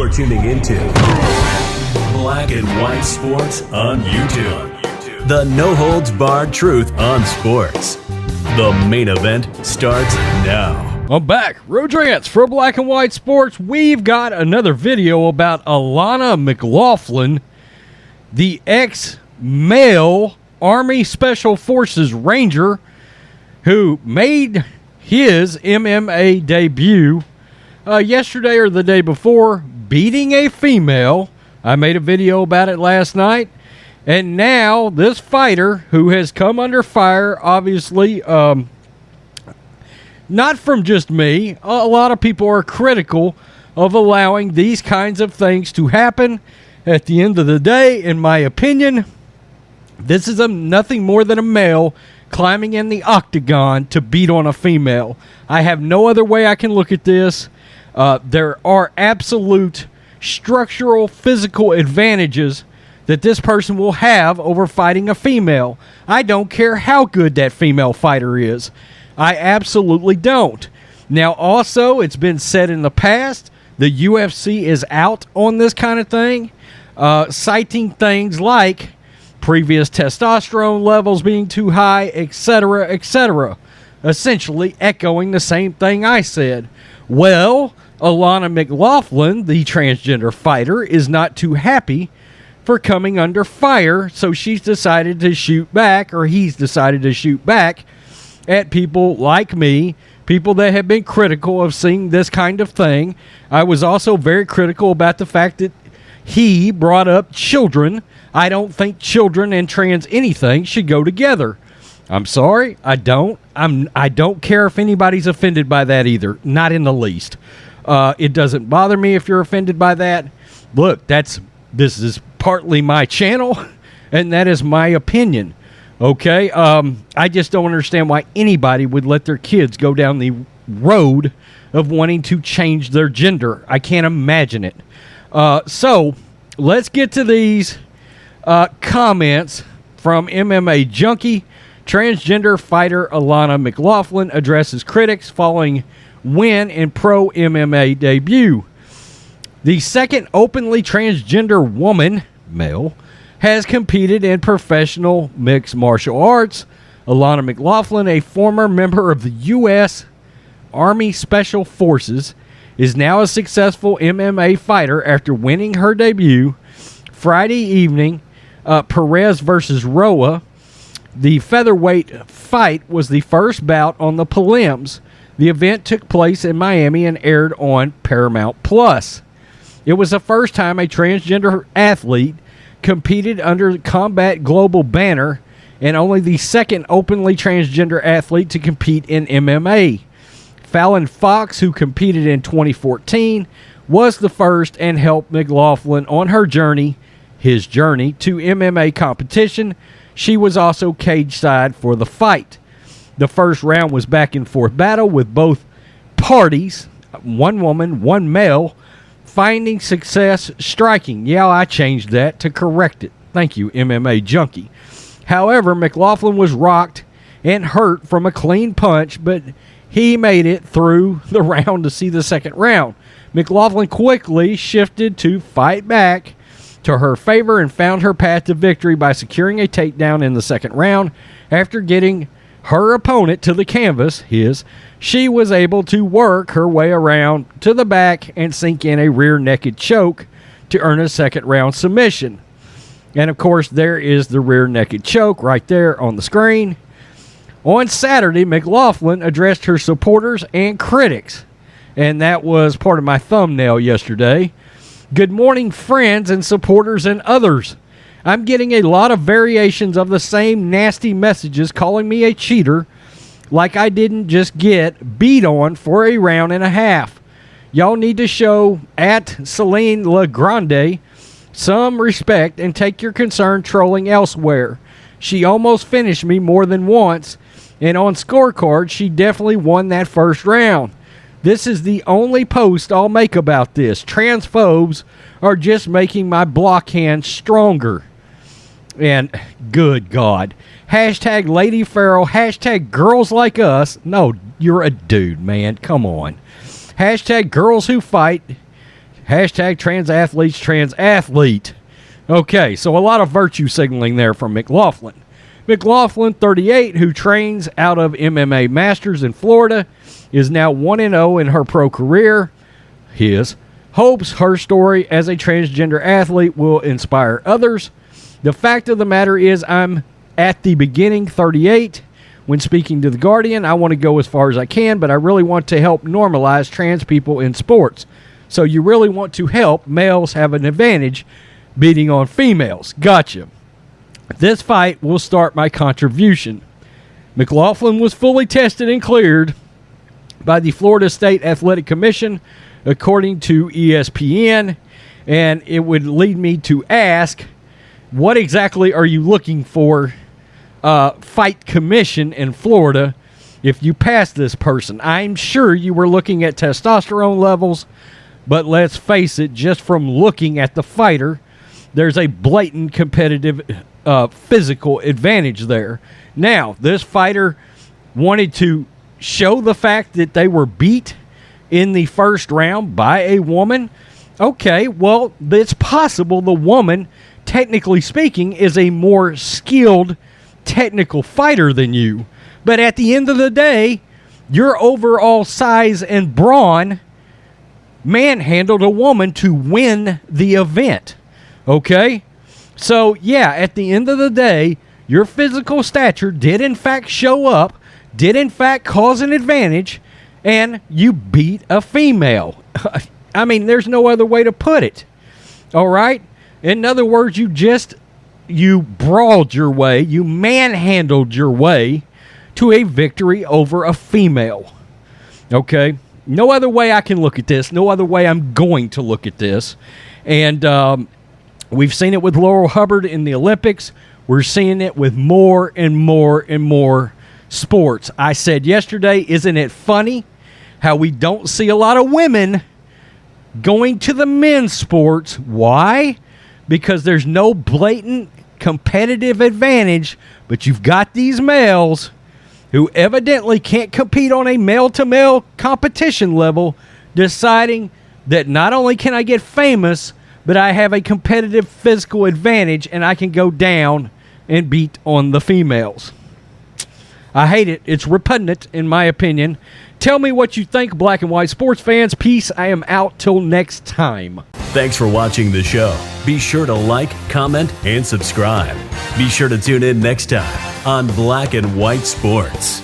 You're tuning into Black and White Sports on YouTube. The no-holds-barred truth on sports. The main event starts now. I'm back. Rodrance for Black and White Sports. We've got another video about Alana McLaughlin, the ex-male Army Special Forces Ranger who made his MMA debut yesterday or the day before, beating a female. I made a video about it last night. And now this fighter who has come under fire, obviously, not from just me. A lot of people are critical of allowing these kinds of things to happen. At the end of the day, in my opinion, this is nothing more than a male climbing in the octagon to beat on a female. I have no other way I can look at this. There are absolute structural, physical advantages that this person will have over fighting a female. I don't care how good that female fighter is. I absolutely don't. Now, also, it's been said in the past, the UFC is out on this kind of thing, citing things like previous testosterone levels being too high, etc., etc., essentially echoing the same thing I said. Well, Alana McLaughlin, the transgender fighter, is not too happy for coming under fire, so she's decided to shoot back, or he's decided to shoot back at people like me, people that have been critical of seeing this kind of thing. I was also very critical about the fact that he brought up children. I don't think children and trans anything should go together. I'm sorry, I don't. I don't care if anybody's offended by that either, not in the least. It doesn't bother me if you're offended by that. Look, this is partly my channel, and that is my opinion. Okay? I just don't understand why anybody would let their kids go down the road of wanting to change their gender. I can't imagine it. So, let's get to these comments from MMA Junkie. Transgender fighter Alana McLaughlin addresses critics following win in pro MMA debut. The second openly transgender woman, male, has competed in professional mixed martial arts. Alana McLaughlin, a former member of the U.S. Army Special Forces, is now a successful MMA fighter after winning her debut Friday evening, Perez versus Roa. The featherweight fight was the first bout on the prelims. The event took place in Miami and aired on Paramount Plus. It was the first time a transgender athlete competed under the Combat Global banner, and only the second openly transgender athlete to compete in MMA. Fallon Fox, who competed in 2014, was the first and helped McLaughlin on her journey, his journey, to MMA competition. She was also cage side for the fight. The first round was back and forth battle with both parties, one woman, one male, finding success striking. Yeah, I changed that to correct it. Thank you, MMA Junkie. However, McLaughlin was rocked and hurt from a clean punch, but he made it through the round to see the second round. McLaughlin quickly shifted to fight back to her favor and found her path to victory by securing a takedown in the second round. After getting her opponent to the canvas, she was able to work her way around to the back and sink in a rear naked choke to earn a second round submission. And of course, there is the rear naked choke right there on the screen. On Saturday, McLaughlin addressed her supporters and critics, and that was part of my thumbnail yesterday. Good morning, friends and supporters and others. I'm getting a lot of variations of the same nasty messages calling me a cheater, like I didn't just get beat on for a round and a half. Y'all need to show at Celine LaGrande some respect and take your concern trolling elsewhere. She almost finished me more than once, and on scorecard, she definitely won that first round. This is the only post I'll make about this. Transphobes are just making my block hand stronger. And good God. Hashtag Lady Farrell. Hashtag girls like us. No, you're a dude, man. Come on. Hashtag girls who fight. Hashtag trans athletes, trans athlete. Okay, so a lot of virtue signaling there from McLaughlin. McLaughlin, 38, who trains out of MMA Masters in Florida, is now 1-0 in her pro career. Hopes her story as a transgender athlete will inspire others. The fact of the matter is, I'm at the beginning, 38. When speaking to The Guardian, I want to go as far as I can, but I really want to help normalize trans people in sports. So you really want to help males have an advantage beating on females. Gotcha. This fight will start my contribution. McLaughlin was fully tested and cleared by the Florida State Athletic Commission, according to ESPN, and it would lead me to ask, what exactly are you looking for fight commission in Florida if you pass this person? I'm sure you were looking at testosterone levels, but let's face it, just from looking at the fighter, there's a blatant competitive physical advantage there. Now, this fighter wanted to show the fact that they were beat in the first round by a woman. Okay, well, it's possible the woman, technically speaking, is a more skilled technical fighter than you. But at the end of the day, your overall size and brawn manhandled a woman to win the event. Okay? So, yeah, at the end of the day, your physical stature did in fact show up, did in fact cause an advantage, and you beat a female. I mean, there's no other way to put it. All right? In other words, you brawled your way, you manhandled your way to a victory over a female. Okay? No other way I can look at this. No other way I'm going to look at this. And we've seen it with Laurel Hubbard in the Olympics. We're seeing it with more and more and more sports. I said yesterday, isn't it funny how we don't see a lot of women going to the men's sports? Why? Because there's no blatant competitive advantage, but you've got these males who evidently can't compete on a male-to-male competition level, deciding that not only can I get famous, but I have a competitive physical advantage and I can go down and beat on the females. I hate it. It's repugnant, in my opinion. Tell me what you think, black and white sports fans. Peace. I am out till next time. Thanks for watching the show. Be sure to like, comment, and subscribe. Be sure to tune in next time on Black and White Sports.